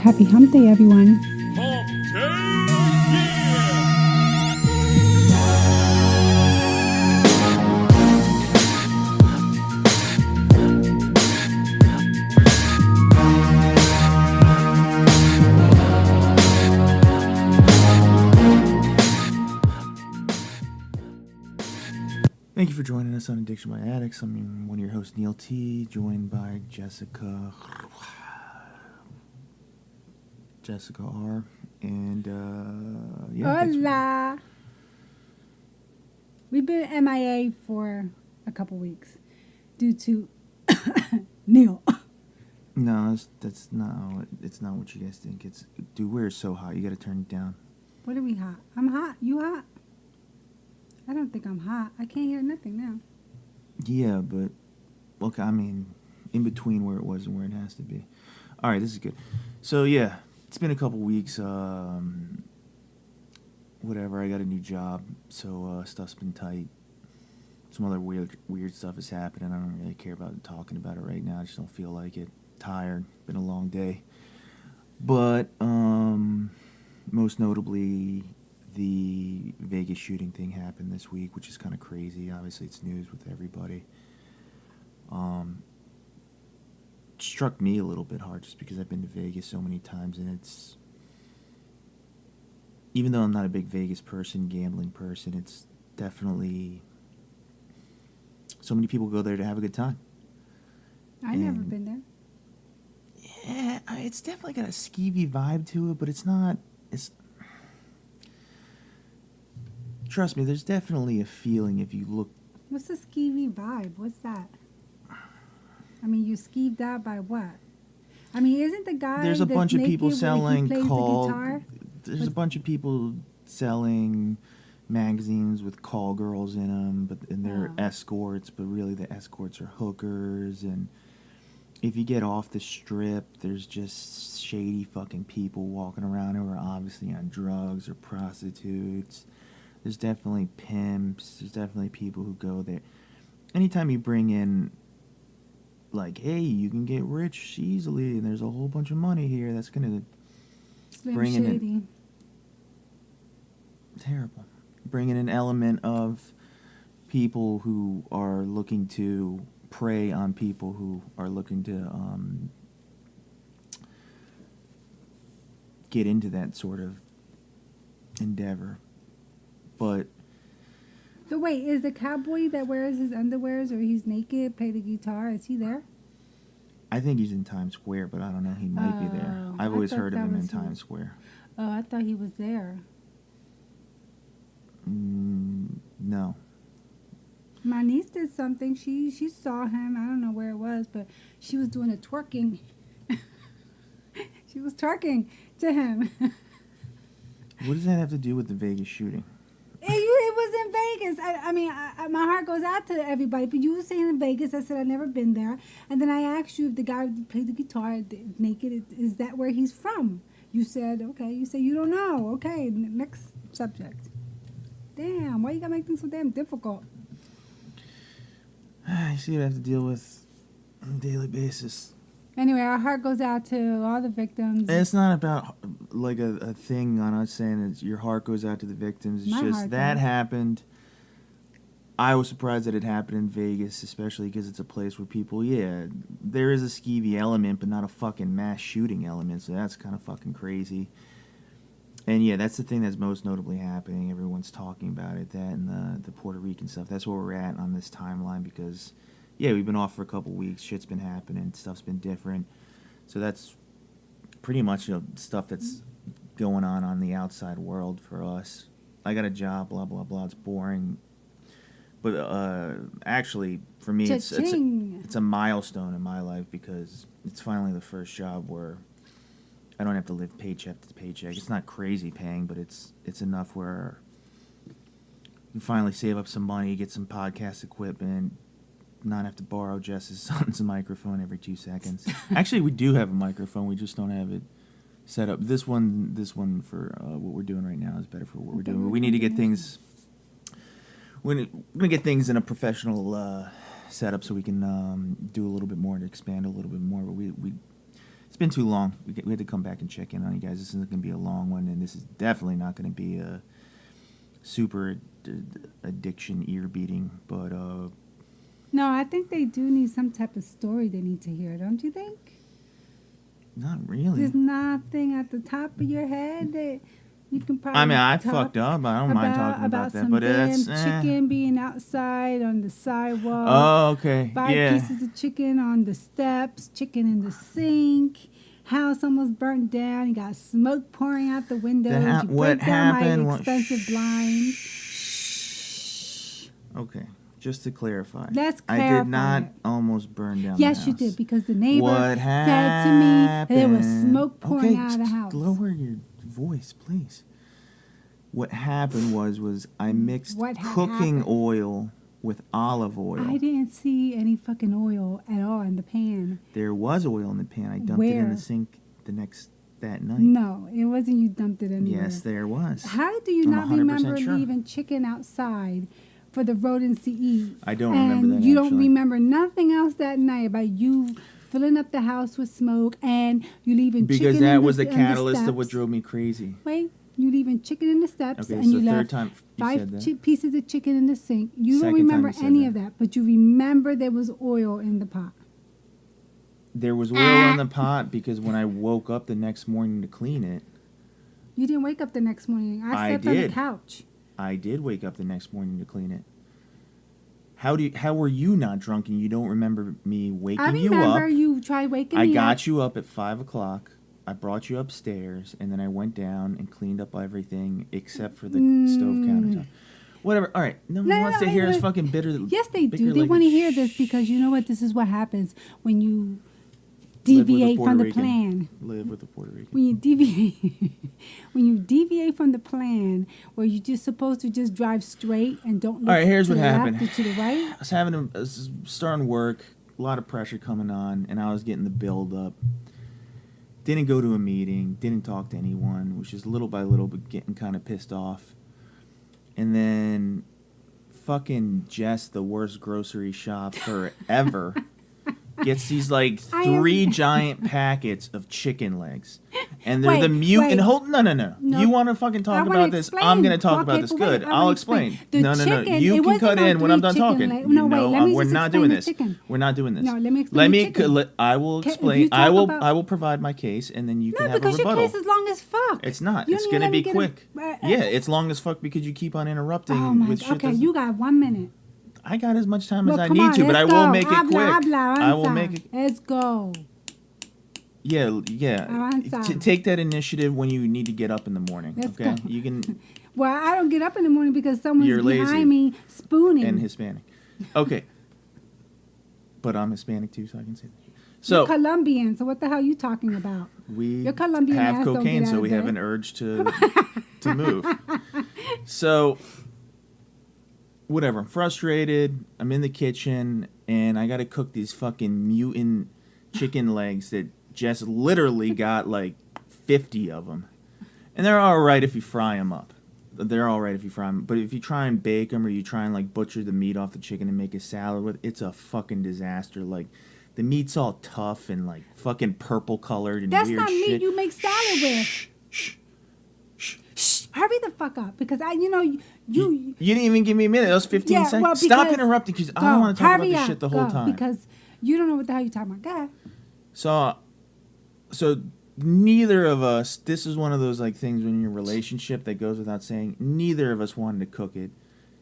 Happy Hump Day, everyone. Hump Day, yeah! Thank you for joining us on Addiction by Addicts. I'm one of your hosts, Neil T., joined by Jessica R. And, Hola! We've been MIA for a couple weeks due to Neil. No, it's not what you guys think. Dude, we're so hot. You got to turn it down. What are we hot? I'm hot. You hot? I don't think I'm hot. I can't hear nothing now. Yeah, but, look, I mean, in between where it was and where it has to be. All right, this is good. So, yeah, it's been a couple weeks. Whatever, I got a new job, so stuff's been tight. Some other weird stuff is happening. I don't really care about talking about it right now. I just don't feel like it. Tired. Been a long day. But, most notably, the Vegas shooting thing happened this week, which is kind of crazy. Obviously, it's news with everybody. Struck me a little bit hard just because I've been to Vegas so many times, and it's... Even though I'm not a big Vegas person, gambling person, it's definitely... So many people go there to have a good time. I've never been there. Yeah, it's definitely got a skeevy vibe to it, but it's not... Trust me, there's definitely a feeling if you look... What's the skeevy vibe? What's that? I mean, you skeeved out by what? I mean, isn't the guy There's a bunch of people selling call... There's a bunch of people selling magazines with call girls in them, and they're escorts, but really the escorts are hookers. And if you get off the strip, there's just shady fucking people walking around who are obviously on drugs or prostitutes. There's definitely pimps. There's definitely people who go there. Anytime you bring in, like, hey, you can get rich easily, and there's a whole bunch of money here, that's going to bring in... Terrible. Bring in an element of people who are looking to prey on people who are looking to get into that sort of endeavor. But wait, is the cowboy that wears his underwears or he's naked, play the guitar, is he there? I think he's in Times Square, but I don't know. He might be there. I've always heard of him in Times Square. Oh, I thought he was there. No. My niece did something. She saw him. I don't know where it was, but she was doing a twerking. She was twerking to him. What does that have to do with the Vegas shooting? It was in Vegas. I mean, my heart goes out to everybody. But you were saying in Vegas. I said I've never been there. And then I asked you if the guy who played the guitar naked, is that where he's from? You said, okay. You said you don't know. Okay, next subject. Damn, why you gotta make things so damn difficult? I see what I have to deal with on a daily basis. Anyway, our heart goes out to all the victims. It's not about like a thing on us saying that your heart goes out to the victims. It's just that happened. I was surprised that it happened in Vegas, especially because it's a place where people, there is a skeevy element, but not a fucking mass shooting element, so that's kind of fucking crazy. And yeah, that's the thing that's most notably happening. Everyone's talking about it, that and the Puerto Rican stuff. That's where we're at on this timeline because, we've been off for a couple weeks. Shit's been happening. Stuff's been different. So that's pretty much stuff that's going on the outside world for us. I got a job, blah, blah, blah. It's boring. But actually, for me, it's a milestone in my life because it's finally the first job where I don't have to live paycheck to paycheck. It's not crazy paying, but it's enough where you finally save up some money, get some podcast equipment, not have to borrow Jess's son's microphone every 2 seconds. Actually, we do have a microphone. We just don't have it set up. This one for what we're doing right now is better for what we're doing. But we need to get things... We're going to get things in a professional setup so we can do a little bit more and expand a little bit more. But It's been too long. We had to come back and check in on you guys. This isn't going to be a long one, and this is definitely not going to be a super addiction ear beating. But no, I think they do need some type of story they need to hear, don't you think? Not really. There's nothing at the top of your head that you can probably. I mean, I talk fucked up. I don't mind talking about that, but it's chicken being outside on the sidewalk. Oh, okay. 5 pieces of chicken on the steps, chicken in the sink. House almost burnt down. You got smoke pouring out the windows. You break down my expensive blinds. Shh. Okay, just to clarify. Let's clarify. I did not almost burn down Yes, the house. you did, because the neighbor What said to me that there was smoke pouring okay, out of the house. Lower your voice, please. What happened was I mixed cooking oil with olive oil. I didn't see any fucking oil at all in the pan. There was oil in the pan. I dumped it in the sink that night. No, it wasn't you dumped it anywhere. Yes, there was. How do you not remember leaving chicken outside for the rodents to eat? I don't remember that, And you don't remember nothing else that night about you filling up the house with smoke and you leaving chicken in the Because that was the catalyst of what drove me crazy. Wait, you leaving chicken in the steps, Okay, and so you left third time you 5 pieces of chicken in the sink. You don't Second time remember you said any that. of that, but you remember there was oil in the pot. There was oil in the pot because when I woke up the next morning to clean it. You didn't wake up the next morning. I slept on the couch. I did wake up the next morning to clean it. How were you not drunk and you don't remember me waking you up? I remember you tried waking me up. I got you up at 5 o'clock. I brought you upstairs, and then I went down and cleaned up everything except for the stove countertop. Whatever. All right. No one wants to hear us fucking bitter. Yes, they do. They want to hear this because you know what? This is what happens when you deviate from the plan. Live with a Puerto Rican. When you deviate from the plan, where you're just supposed to just drive straight and don't look All right, here's to what the happened. left or to the right. I was starting work, a lot of pressure coming on, and I was getting the build up. Didn't go to a meeting, didn't talk to anyone, which is little by little but getting kind of pissed off. And then fucking Jess, the worst grocery shop forever, gets these like 3 giant packets of chicken legs. And they're the mutant. Hold no. You want to fucking talk about this? I'm going to talk about this. Good. I'll explain. No. You can cut in when I'm done talking. We're not doing this. We're not doing this. No, let me explain. I will explain. I will provide my case, and then you can have a rebuttal. No, because your case is long as fuck. It's not. It's going to be quick. Yeah, it's long as fuck because you keep on interrupting with shit. Okay, you got 1 minute. I got as much time as I need to, but I will make it quick. I will make it. Let's go. Yeah. Take that initiative when you need to get up in the morning. Let's okay, go. you can. Well, I don't get up in the morning because someone's You're lazy behind me spooning. And Hispanic. Okay. But I'm Hispanic too, so I can say that. So you're Colombian, so what the hell are you talking about? We Colombian have cocaine, so we have an urge to move. So whatever. I'm frustrated. I'm in the kitchen, and I got to cook these fucking mutant chicken legs that Jess literally got like 50 of them. And they're all right if you fry them up. They're all right if you fry them. But if you try and bake them or you try and like butcher the meat off the chicken and make a salad with, it's a fucking disaster. Like the meat's all tough and like fucking purple colored and That's weird not shit. meat you make salad with. Shh. Hurry the fuck up because you didn't even give me a minute. That was 15 seconds. Well, Stop interrupting because I don't want to talk about this shit the whole time. Because you don't know what the hell you're talking about. Go. So neither of us, this is one of those like things when you're in a relationship that goes without saying, neither of us wanted to cook it.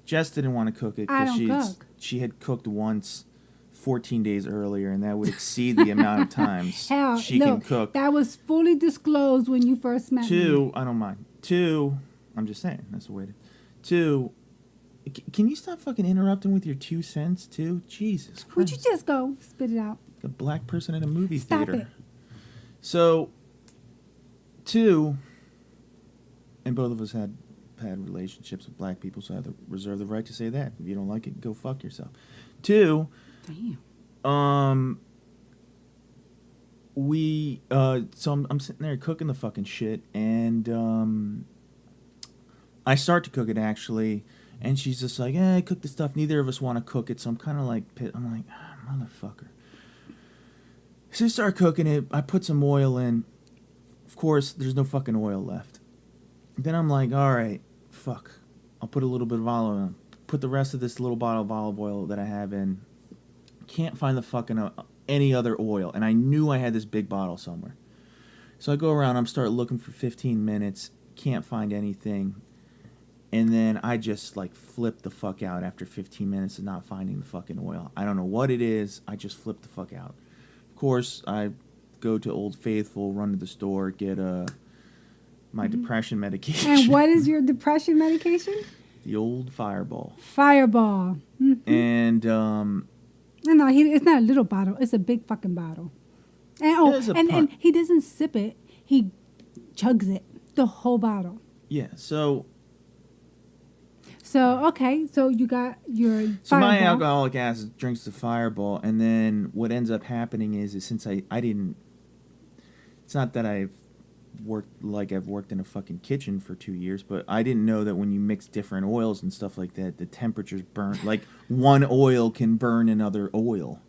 Jess didn't want to cook it because she had cooked once 14 days earlier, and that would exceed the amount of times she can cook. That was fully disclosed when you first met me. 2, I don't mind. 2, I'm just saying, that's the way to... 2, can you stop fucking interrupting with your 2 cents, too? Jesus Christ. Would you just go spit it out? Like a black person in a movie theater. Stop it. So, 2, and both of us had relationships with black people, so I have to reserve the right to say that. If you don't like it, go fuck yourself. 2, damn. So I'm sitting there cooking the fucking shit, and I start to cook it actually, and she's just like, cook the stuff. Neither of us want to cook it, so I'm kind of like, I'm like, motherfucker. So I start cooking it. I put some oil in. Of course, there's no fucking oil left. Then I'm like, all right, fuck. I'll put a little bit of olive oil. Put the rest of this little bottle of olive oil that I have in. Can't find the fucking any other oil. And I knew I had this big bottle somewhere. So I go around. I'm start looking for 15 minutes. Can't find anything. And then I just like flip the fuck out after 15 minutes of not finding the fucking oil. I don't know what it is. I just flip the fuck out. Of course, I go to Old Faithful, run to the store, get my depression medication. And what is your depression medication? The old Fireball. Fireball. Mm-hmm. And no, it's not a little bottle. It's a big fucking bottle. And and he doesn't sip it. He chugs it, the whole bottle. Yeah. So okay, so you got your Fireball. So my alcoholic ass drinks the Fireball, and then what ends up happening is since I didn't. It's not that I've worked in a fucking kitchen for 2 years, but I didn't know that when you mix different oils and stuff like that, the temperatures burn. Like one oil can burn another oil.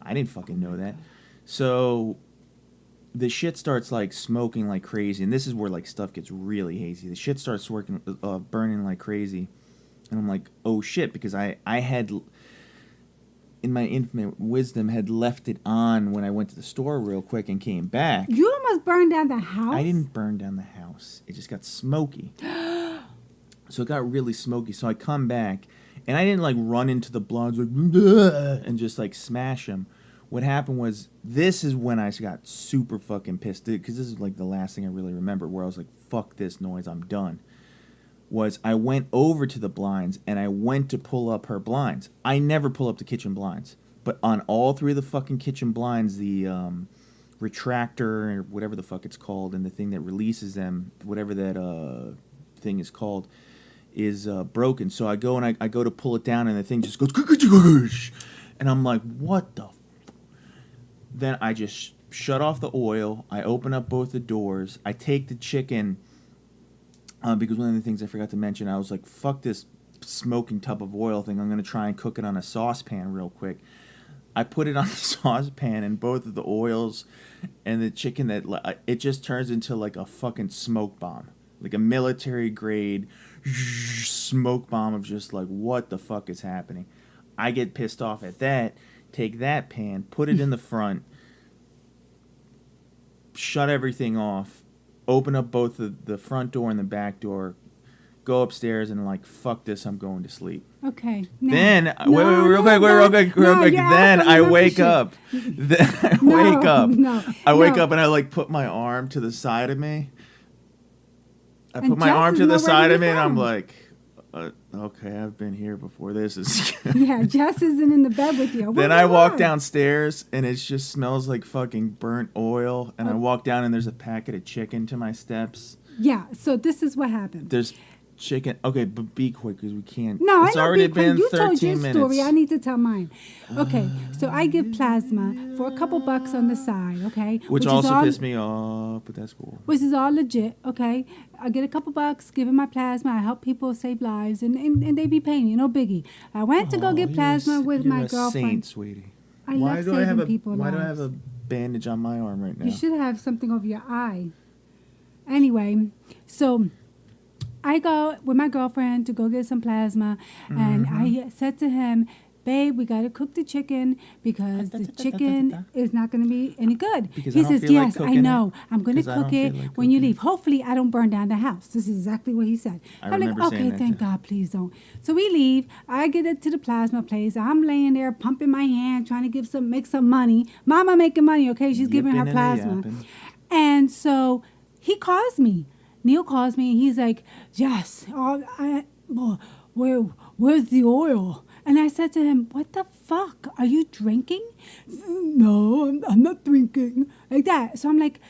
I didn't fucking know that. So the shit starts like smoking like crazy, and this is where like stuff gets really hazy. The shit starts burning like crazy, and I'm like, oh shit, because I had, in my infinite wisdom, had left it on when I went to the store real quick and came back. You almost burned down the house? I didn't burn down the house. It just got smoky. So it got really smoky. So I come back, and I didn't like run into the blinds like and just like smash them. What happened was, this is when I got super fucking pissed, because this is like the last thing I really remember, where I was like, fuck this noise, I'm done. Was I went over to the blinds, and I went to pull up her blinds. I never pull up the kitchen blinds. But on all three of the fucking kitchen blinds, the retractor, or whatever the fuck it's called, and the thing that releases them, whatever that thing is called, is broken. So I go and I go to pull it down, and the thing just goes, and I'm like, what the f-? Then I just shut off the oil. I open up both the doors. I take the chicken... because one of the things I forgot to mention, I was like, fuck this smoking tub of oil thing. I'm going to try and cook it on a saucepan real quick. I put it on the saucepan, and both of the oils and the chicken, it just turns into like a fucking smoke bomb. Like a military grade smoke bomb of just like, what the fuck is happening? I get pissed off at that, take that pan, put it in the front, shut everything off, open up both the front door and the back door, go upstairs, and like, fuck this, I'm going to sleep. Okay. Then real quick. Then I wake up. I wake up and I like put my arm to the side of me. I put my arm to the side of me, and I'm like, okay, I've been here before. This is yeah, Jess isn't in the bed with you. Then I walk downstairs, and it just smells like fucking burnt oil. And I walk down, and there's a packet of chicken to my steps. Yeah, so this is what happened. There's chicken. Okay, but be quick, because we can't. No, it's already been 13 minutes. You told your story. I need to tell mine. Okay, so I give plasma for a couple bucks on the side, okay? Which also pissed me off, but that's cool. Which is all legit, okay? I get a couple bucks, giving my plasma. I help people save lives, and they be paying, no biggie. I went to go get plasma with my girlfriend. You're a saint, sweetie. I love saving people lives. Why do I have a bandage on my arm right now? You should have something over your eye. Anyway, so I go with my girlfriend to go get some plasma, and I said to him, babe, we got to cook the chicken because the chicken is not going to be any good. Because he says, yes, I know. I'm going to Because I cook don't it feel like when you cooking. leave. Hopefully, I don't burn down the house. This is exactly what he said. I I'm like, remember saying okay, that thank too. God, please don't. So we leave. I get it to the plasma place. I'm laying there pumping my hand, trying to make some money. Mama making money, okay? She's giving her Yipping and plasma. yapping. And so he calls me. Neil calls me, and he's like, yes, where's the oil? And I said to him, what the fuck? Are you drinking? No, I'm not drinking. Like that. So I'm like,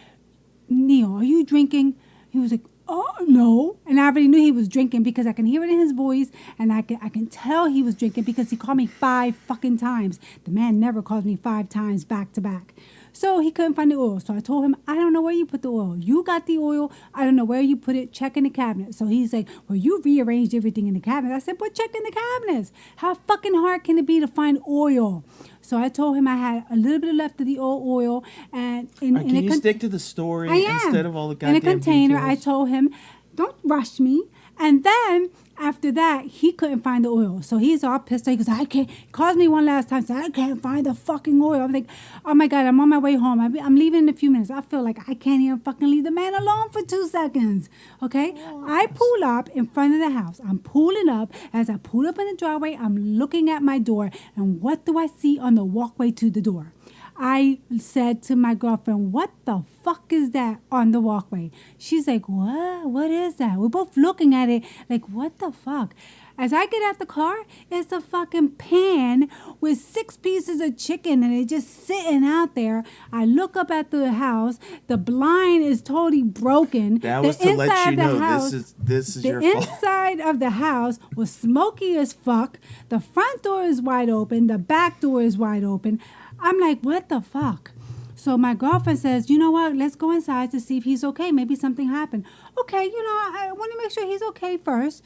Neil, are you drinking? He was like, oh, no. And I already knew he was drinking because I can hear it in his voice, and I can tell he was drinking because he called me 5 fucking times. The man never calls me 5 times back to back. So he couldn't find the oil. So I told him, I don't know where you put the oil. You got the oil. I don't know where you put it. Check in the cabinet. So he's like, well, you rearranged everything in the cabinet. I said, but check in the cabinets. How fucking hard can it be to find oil? So I told him I had a little bit left of the oil, and can you stick to the story instead of all the goddamn in a container. details? I told him, don't rush me. And then after that, he couldn't find the oil. So he's all pissed off. He goes, I can't. He calls me one last time. Said, I can't find the fucking oil. I'm like, oh my God, I'm on my way home. I'm leaving in a few minutes. I feel like I can't even fucking leave the man alone for 2 seconds. Okay? I pull up in front of the house. I'm pulling up. As I pull up in the driveway, I'm looking at my door. And what do I see on the walkway to the door? I said to my girlfriend, what the fuck is that on the walkway? She's like, what? What is that? We're both looking at it like, what the fuck? As I get out the car, it's a fucking pan with 6 pieces of chicken and it's just sitting out there. I look up at the house. The blind is totally broken. That was to let you know this is your fault. The inside of the house was smoky as fuck. The front door is wide open. The back door is wide open. I'm like, what the fuck? So my girlfriend says, you know what? Let's go inside to see if he's okay. Maybe something happened. Okay, I want to make sure he's okay first.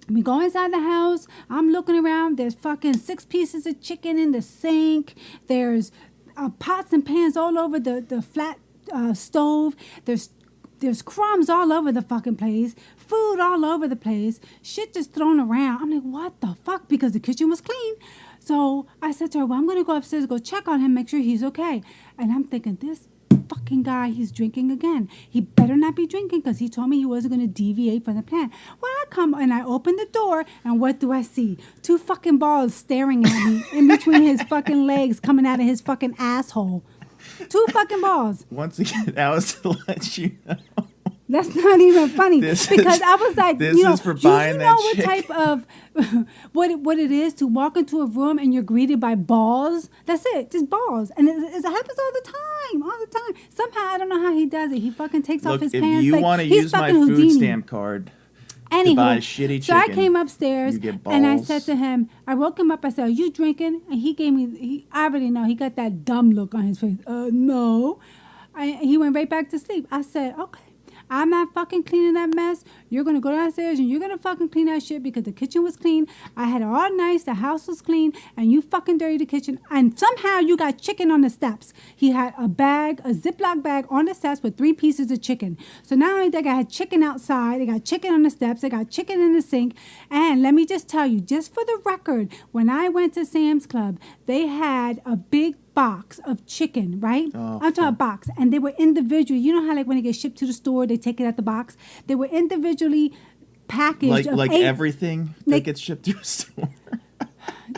We go inside the house. I'm looking around. There's fucking 6 pieces of chicken in the sink. There's pots and pans all over the flat stove. There's crumbs all over the fucking place. Food all over the place. Shit just thrown around. I'm like, what the fuck? Because the kitchen was clean. So I said to her, well, I'm going to go upstairs, go check on him, make sure he's okay. And I'm thinking, this fucking guy, he's drinking again. He better not be drinking because he told me he wasn't going to deviate from the plan. Well, I come and I open the door, and what do I see? 2 fucking balls staring at me in between his fucking legs coming out of his fucking asshole. 2 fucking balls. Once again, that was to let you know. That's not even funny because I was like, this is for buying that what type of what it is to walk into a room and you're greeted by balls. That's it, just balls, and it happens all the time. Somehow I don't know how he does it. He fucking takes off his pants. If you want to use my food stamp card to buy shitty chicken, so I came upstairs you get balls. and I said to him, I woke him up. I said, "Are you drinking?" And he gave me. I already know. He got that dumb look on his face. No. He went right back to sleep. I said, okay. I'm not fucking cleaning that mess. You're going to go downstairs and you're going to fucking clean that shit because the kitchen was clean. I had it all nice. The house was clean. And you fucking dirty the kitchen. And somehow you got chicken on the steps. He had a Ziploc bag on the steps with 3 pieces of chicken. So not only that, I had chicken outside. They got chicken on the steps. They got chicken in the sink. And let me just tell you, just for the record, when I went to Sam's Club, they had a big box of chicken, right? I'm talking a box. And they were individually, you know how like when they get shipped to the store, they take it out the box? They were individually packaged. Like everything that gets shipped to a store.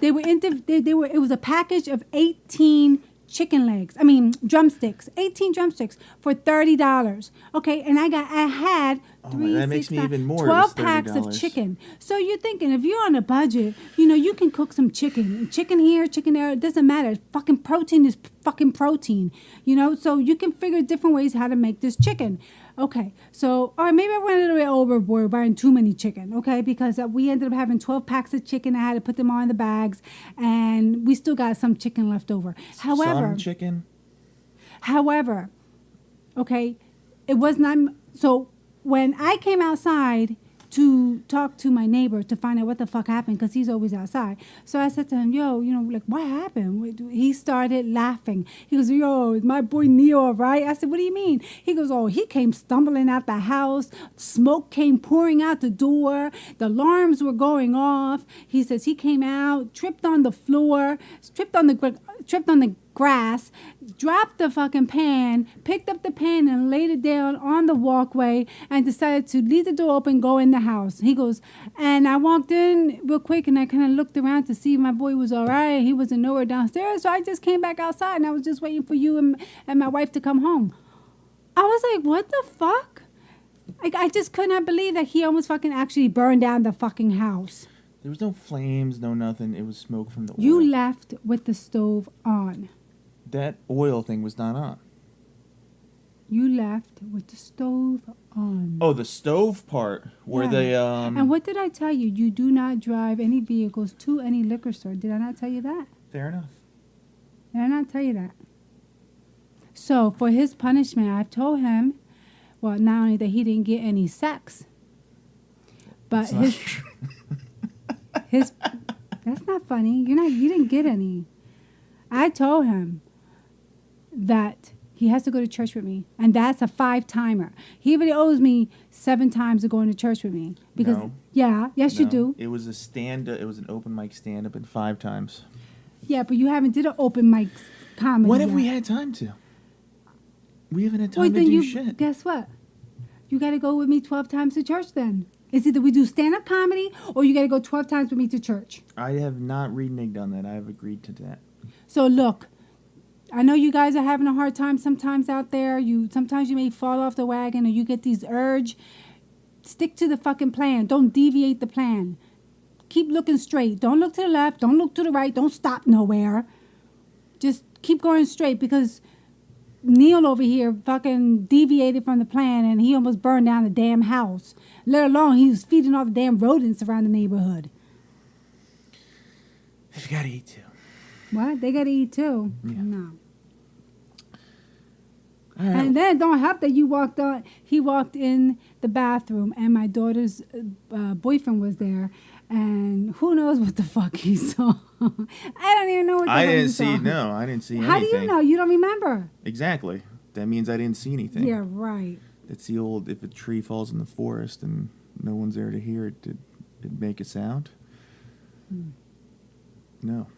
They were it was a package of 18 drumsticks. 18 drumsticks for $30. Okay, and I had that makes me even more. 12 packs of chicken. So you're thinking if you're on a budget, you can cook some chicken. Chicken here, chicken there, it doesn't matter. Fucking protein is fucking protein. So you can figure different ways how to make this chicken. Okay, so, all right, maybe I went a little bit overboard buying too many chicken, okay, because we ended up having 12 packs of chicken. I had to put them all in the bags, and we still got some chicken left over. Some chicken? However, okay, it was not, so when I came outside to talk to my neighbor to find out what the fuck happened because he's always outside. So I said to him, yo, what happened? He started laughing. He goes, yo, is my boy Neo all right? I said, what do you mean? He goes, oh, he came stumbling out the house. Smoke came pouring out the door. The alarms were going off. He says he came out, tripped on the floor, tripped on the grass, dropped the fucking pan, picked up the pan and laid it down on the walkway and decided to leave the door open, go in the house. He goes, and I walked in real quick and I kind of looked around to see if my boy was all right. He wasn't nowhere downstairs. So I just came back outside and I was just waiting for you and my wife to come home. I was like, what the fuck? Like, I just could not believe that he almost fucking actually burned down the fucking house. There was no flames, no nothing. It was smoke from the oil. You left with the stove on. That oil thing was not on. You left with the stove on. Oh, the stove part where they And what did I tell you? You do not drive any vehicles to any liquor store. Did I not tell you that? Fair enough. Did I not tell you that? So for his punishment, I've told him, well, not only that he didn't get any sex, but It's not true. his that's not funny. You didn't get any. I told him that he has to go to church with me, and that's a 5-timer. He already owes me 7 times of going to church with me because No. yes, you No, do. It was it was an open mic stand up and 5 times. Yeah, but you haven't did an open mic comedy. When have yet. we had time to? We haven't had time Well, to then do you shit. guess what? You got to go with me 12 times to church. Then it's either we do stand up comedy or you got to go 12 times with me to church. I have not reneged on that. I have agreed to that. So look, I know you guys are having a hard time sometimes out there. Sometimes you may fall off the wagon or you get these urge. Stick to the fucking plan. Don't deviate the plan. Keep looking straight. Don't look to the left. Don't look to the right. Don't stop nowhere. Just keep going straight because Neil over here fucking deviated from the plan and he almost burned down the damn house. Let alone he was feeding all the damn rodents around the neighborhood. They've got to eat too. What? They gotta eat too. Yeah. No. All right. And then it don't help that he walked in the bathroom and my daughter's boyfriend was there and who knows what the fuck he saw. I don't even know what the I hell he didn't saw. see. No, I didn't see How anything. do you know? You don't remember. Exactly. That means I didn't see anything. Yeah, right. It's the old, if a tree falls in the forest and no one's there to hear it, did it make a sound? No.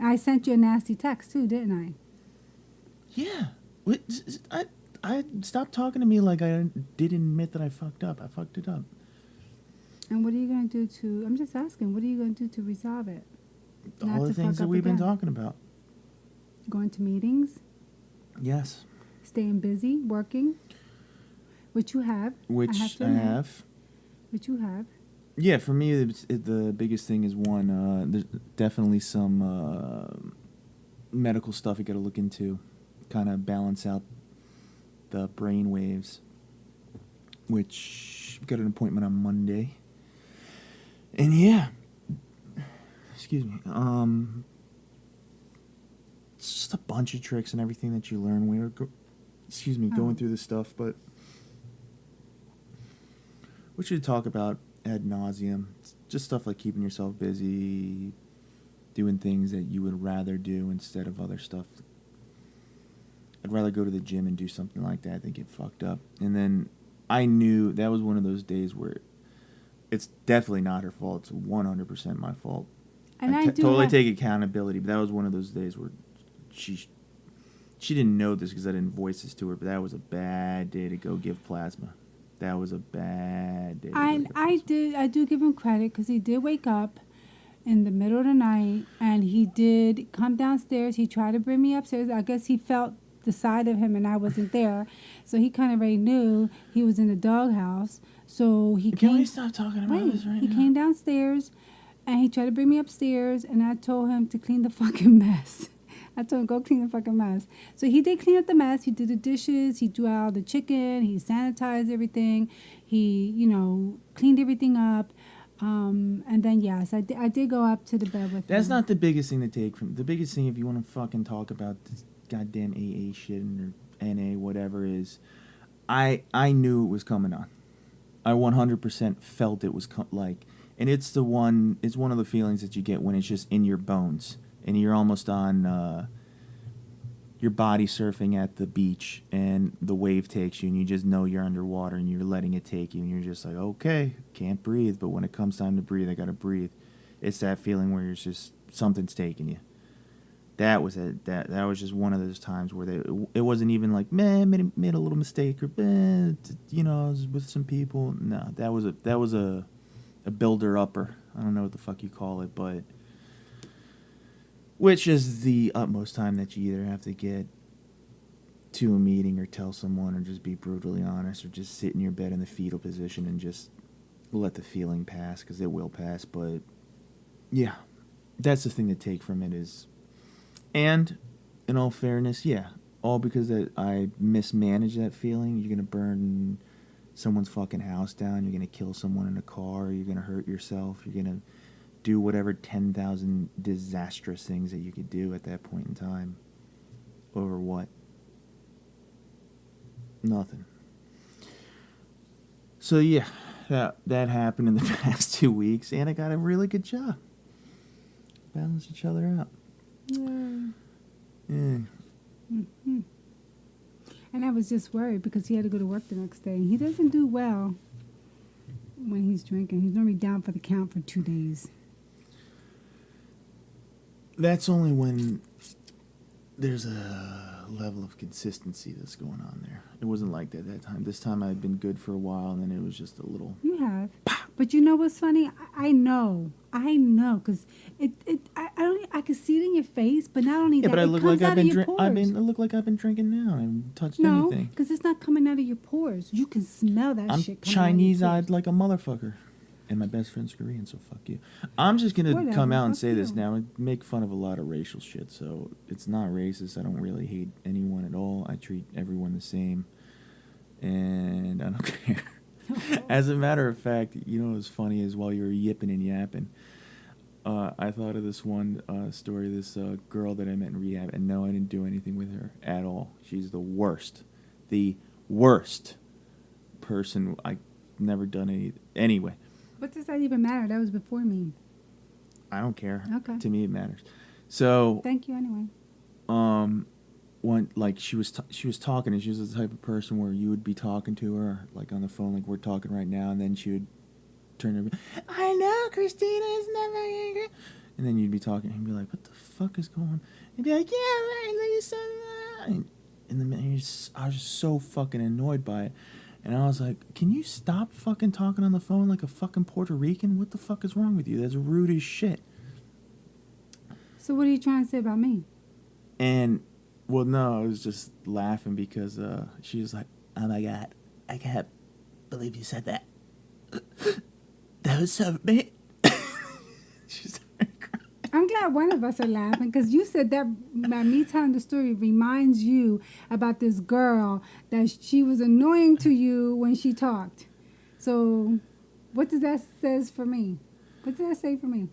I sent you a nasty text too, didn't I? Yeah. I stopped talking to me like I didn't admit that I fucked up. I fucked it up. And what are you going to do to... I'm just asking, what are you going to do to resolve it? Not All the to things fuck that up we've been again. talking about. Going to meetings, Yes. staying busy, working, which you have. Which have to I admit. have. Which you have. Yeah, for me, the biggest thing is one, there's definitely some medical stuff you got to look into, kind of balance out the brain waves, which got an appointment on Monday. And yeah, excuse me, it's just a bunch of tricks and everything that you learn when you're, going through this stuff, but we should talk about ad nauseum. It's just stuff like keeping yourself busy, doing things that you would rather do instead of other stuff. I'd rather go to the gym and do something like that than get fucked up. And then I knew that was one of those days where it's definitely not her fault. It's 100% my fault. And I do totally have- take accountability, but that was one of those days where she didn't know this because I didn't voice this to her, but that was a bad day to go give plasma. That was a bad day. I do give him credit because he did wake up in the middle of the night and he did come downstairs. He tried to bring me upstairs. I guess he felt the side of him and I wasn't there, so he kind of already knew he was in the doghouse. So he Can came. we stop talking about this right he now? came downstairs and he tried to bring me upstairs and I told him to clean the fucking mess. I told him, go clean the fucking mess. So he did clean up the mess. He did the dishes. He threw out the chicken. He sanitized everything. He, cleaned everything up. And then, yes, I did go up to the bed with him. That's not the biggest thing to take from. The biggest thing, if you want to fucking talk about this goddamn AA shit or NA, whatever is, I knew it was coming on. I 100% felt it was and it's one of the feelings that you get when it's just in your bones and you're almost on your body surfing at the beach and the wave takes you and you just know you're underwater and you're letting it take you and you're just like, okay, can't breathe, but when it comes time to breathe, I gotta breathe. It's that feeling where it's just something's taking you. That was it. That was just one of those times where it wasn't even like, man, made a little mistake or I was with some people. No, that was a builder upper. I don't know what the fuck you call it, but which is the utmost time that you either have to get to a meeting or tell someone or just be brutally honest or just sit in your bed in the fetal position and just let the feeling pass, because it will pass. But yeah, that's the thing to take from it is, and in all fairness, yeah, all because I mismanaged that feeling. You're going to burn someone's fucking house down. You're going to kill someone in a car. You're going to hurt yourself. You're going to do whatever 10,000 disastrous things that you could do at that point in time. Over what? Nothing. So yeah, that happened in the past 2 weeks, and I got a really good job. Balance each other out. Yeah. Yeah. Mm-hmm. And I was just worried because he had to go to work the next day. He doesn't do well when he's drinking. He's normally down for the count for 2 days. That's only when there's a level of consistency that's going on there. It wasn't like that time. This time I'd been good for a while, and then it was just a little... You have. But you know what's funny? I know, because I can see it in your face, but not only that, but I it look comes like out of your pores. I look like I've been drinking now. I haven't touched No, anything. because it's not coming out of your pores. You can smell that I'm shit coming Chinese-eyed like a motherfucker. And my best friend's Korean, so fuck you. I'm just going to come out and say this now and make fun of a lot of racial shit. So it's not racist. I don't really hate anyone at all. I treat everyone the same. And I don't care. As a matter of fact, you know what's funny is while you were yipping and yapping, I thought of this one story, this girl that I met in rehab, and no, I didn't do anything with her at all. She's the worst person. I've never done anything. Anyway. What does that even matter? That was before me. I don't care. Okay. To me, it matters. So. Thank you anyway. When like she was talking, and she was the type of person where you would be talking to her like on the phone, like we're talking right now, and then she would turn her. I know Christina is never angry, and then you'd be talking and be like, "What the fuck is going on?" And be like, "Yeah, right, like you said." And then I was just so fucking annoyed by it. And I was like, can you stop fucking talking on the phone like a fucking Puerto Rican? What the fuck is wrong with you? That's rude as shit. So what are you trying to say about me? And, well, no, I was just laughing because she was like, oh my God, I can't believe you said that. That was so big. She's I'm glad one of us are laughing because you said that by me telling the story reminds you about this girl that she was annoying to you when she talked. So what does that says for me? What does that say for me?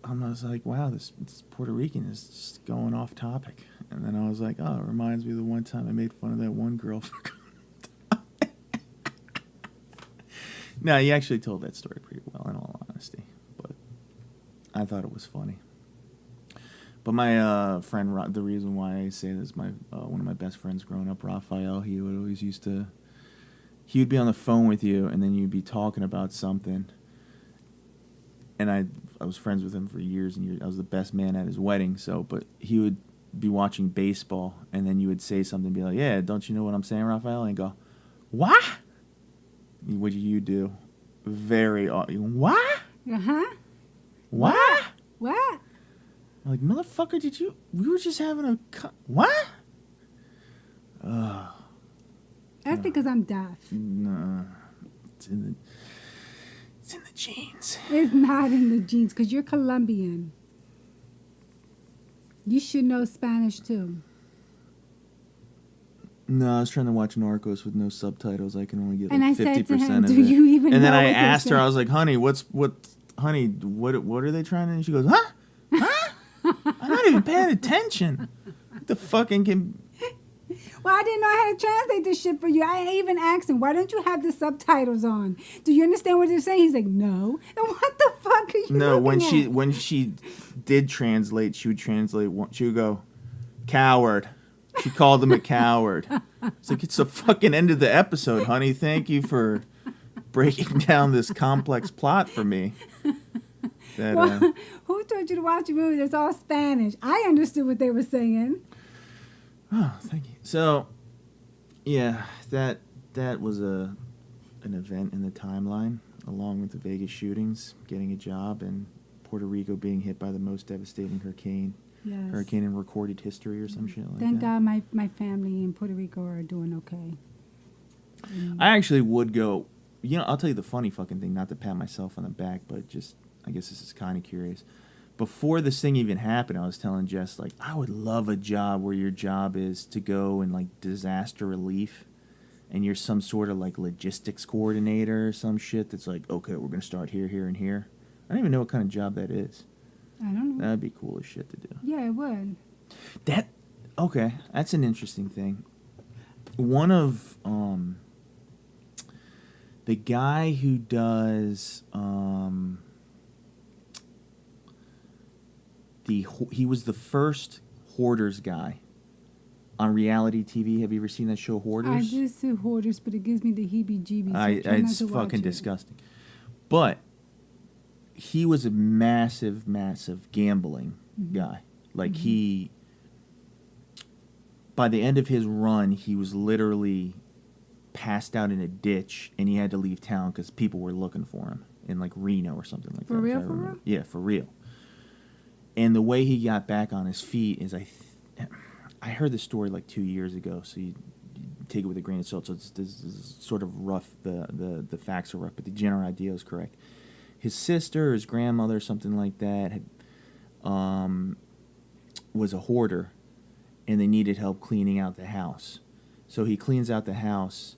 I was like, wow, this Puerto Rican is just going off topic. And then I was like, oh, it reminds me of the one time I made fun of that one girl for going off topic. No, you actually told that story pretty well, in all honesty. I thought it was funny. But my friend, the reason why I say this, one of my best friends growing up, Raphael, he would be on the phone with you, and then you'd be talking about something. And I was friends with him for years and years. I was the best man at his wedding. But he would be watching baseball, and then you would say something, be like, "Yeah, don't you know what I'm saying, Raphael?" And he'd go, "What?" What do you do? What? Uh-huh. What? What? I'm like, motherfucker, we were just having a, what? That's because I'm deaf. Nah, it's in the genes. It's not in the genes because you're Colombian. You should know Spanish too. No, I was trying to watch Narcos with no subtitles. I can only get and like I 50% said to him, of do it. you even and know then I what they're asked her, saying? I was like, honey, what are they trying to, and she goes, huh? I'm not even paying attention. What the fucking can... Well, I didn't know how to translate this shit for you. I even asked him, why don't you have the subtitles on? Do you understand what they're saying? He's like, no. And what the fuck are you No, looking at? when she did translate, she would go, coward. She called him a coward. It's like, it's the fucking end of the episode, honey. Thank you for breaking down this complex plot for me. Well, who told you to watch a movie that's all Spanish? I understood what they were saying. Oh, thank you. So, yeah, that was an event in the timeline, along with the Vegas shootings, getting a job, and Puerto Rico being hit by the most devastating hurricane in recorded history or some shit like Thank that. God my family in Puerto Rico are doing okay. I actually would go, I'll tell you the funny fucking thing, not to pat myself on the back, but just, I guess this is kind of curious. Before this thing even happened, I was telling Jess, like, I would love a job where your job is to go and, like, disaster relief, and you're some sort of, like, logistics coordinator or some shit that's like, okay, we're going to start here, here, and here. I don't even know what kind of job that is. I don't know. That'd be cool as shit to do. Yeah, it would. Okay, that's an interesting thing. one of the guy who does he was the first Hoarders guy on reality TV. Have you ever seen that show, Hoarders? I just see Hoarders, but it gives me the heebie-jeebies. So It's fucking disgusting. But he was a massive, massive gambling guy. Like by the end of his run, he was literally passed out in a ditch, and he had to leave town because people were looking for him in like Reno or something like that. For real? For real? Yeah, for real. And the way he got back on his feet is I heard this story like 2 years ago, so you take it with a grain of salt. So this is sort of rough. The facts are rough, but the general idea is correct. His sister, or his grandmother, something like that, had was a hoarder, and they needed help cleaning out the house. So he cleans out the house,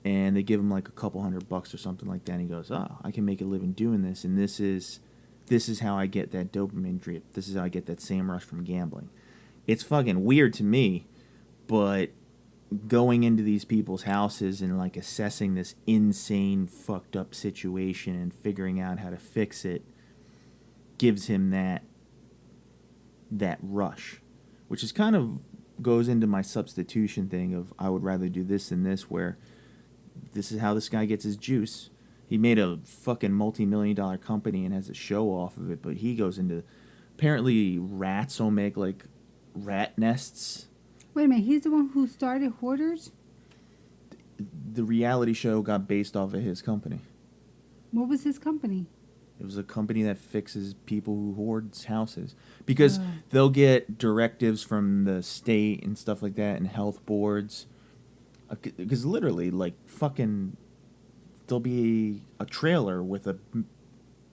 and they give him like a couple $100 or something like that. And he goes, "Oh, I can make a living doing this, and this is how I get that dopamine drip. This is how I get that same rush from gambling." It's fucking weird to me, but going into these people's houses and like assessing this insane, fucked up situation and figuring out how to fix it gives him that rush, which is kind of goes into my substitution thing of I would rather do this than this, where this is how this guy gets his juice. He made a fucking multi-million-dollar company and has a show off of it, but he goes into, apparently rats will make like rat nests. Wait a minute, he's the one who started Hoarders? The reality show got based off of his company. What was his company? It was a company that fixes people who hoard houses. Because they'll get directives from the state and stuff like that and health boards. Because literally, like, fucking, there'll be a trailer with a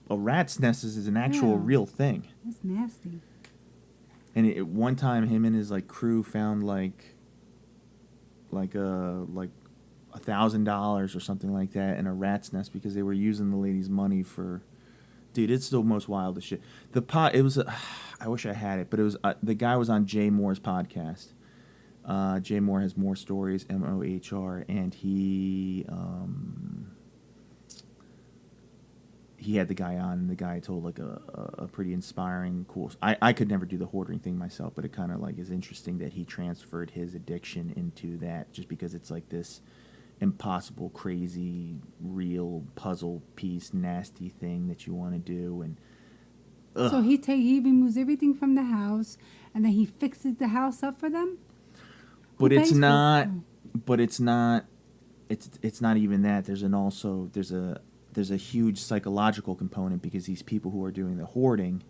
rat's nest is an actual real thing. That's nasty. And one time, him and his like crew found like $1,000 or something like that in a rat's nest because they were using the lady's money for. Dude, it's the most wildest shit. It was. I wish I had it, but it was. The guy was on Jay Moore's podcast. Jay Moore has More Stories, MOHR, and he had the guy on, and the guy told like a pretty inspiring, cool. I could never do the hoarding thing myself, but it kind of like is interesting that he transferred his addiction into that, just because it's like this impossible, crazy, real puzzle piece, nasty thing that you want to do, and. Ugh. So he removes everything from the house, and then he fixes the house up for them. But it's not. But it's not. It's not even that. There's a huge psychological component because these people who are doing the hoarding.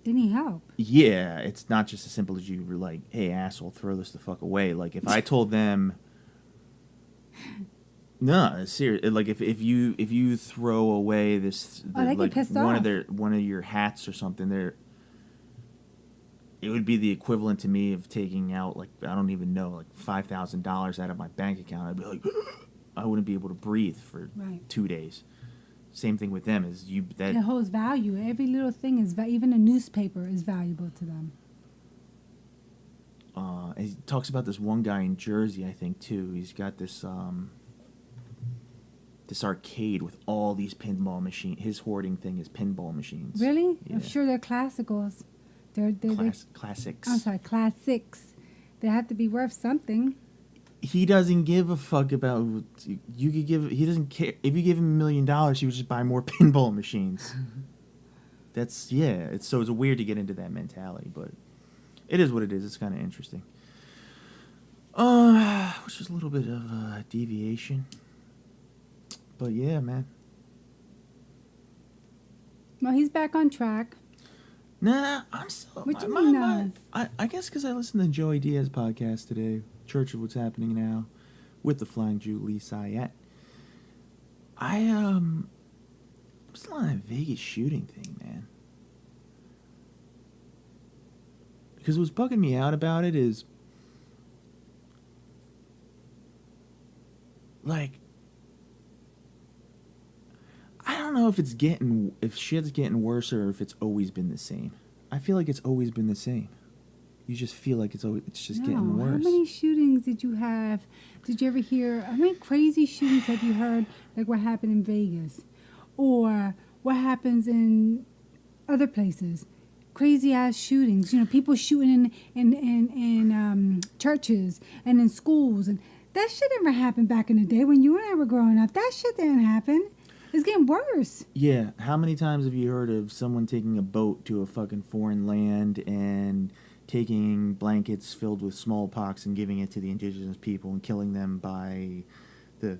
They need help. Yeah, it's not just as simple as you were like, "Hey, asshole, throw this the fuck away." Like if I told them. No, it's serious. Like if you throw away this, they like get pissed one off. one of your hats or something, it would be the equivalent to me of taking out like I don't even know like $5,000 out of my bank account. I'd be like, I wouldn't be able to breathe for 2 days. Same thing with them it holds value. Every little thing is even a newspaper is valuable to them. He talks about this one guy in Jersey, I think too. He's got this arcade with all these pinball machines. His hoarding thing is pinball machines. Really? Yeah. I'm sure they're classicals. They're classics. I'm sorry, classics. They have to be worth something. He doesn't give a fuck about. He doesn't care if you give him $1 million. He would just buy more pinball machines. It's weird to get into that mentality, but it is what it is. It's kind of interesting. Which is a little bit of a deviation. But yeah, man. Well, he's back on track. Nah, I'm still. What you mean now? I guess because I listened to Joey Diaz podcast today, Church of What's Happening Now, with the Flying Jew Lee Syatt. I'm still on that Vegas shooting thing, man. Because what's bugging me out about it is, like, I don't know if shit's getting worse or if it's always been the same. I feel like it's always been the same. you just feel like it's just No. getting worse. How many shootings did you have? Did you ever hear? How many crazy shootings have you heard? Like what happened in Vegas, or what happens in other places? Crazy ass shootings. You know, people shooting in churches and in schools, and that shit never happened back in the day when you and I were growing up. That shit didn't happen. It's getting worse. Yeah, how many times have you heard of someone taking a boat to a fucking foreign land and taking blankets filled with smallpox and giving it to the indigenous people and killing them by the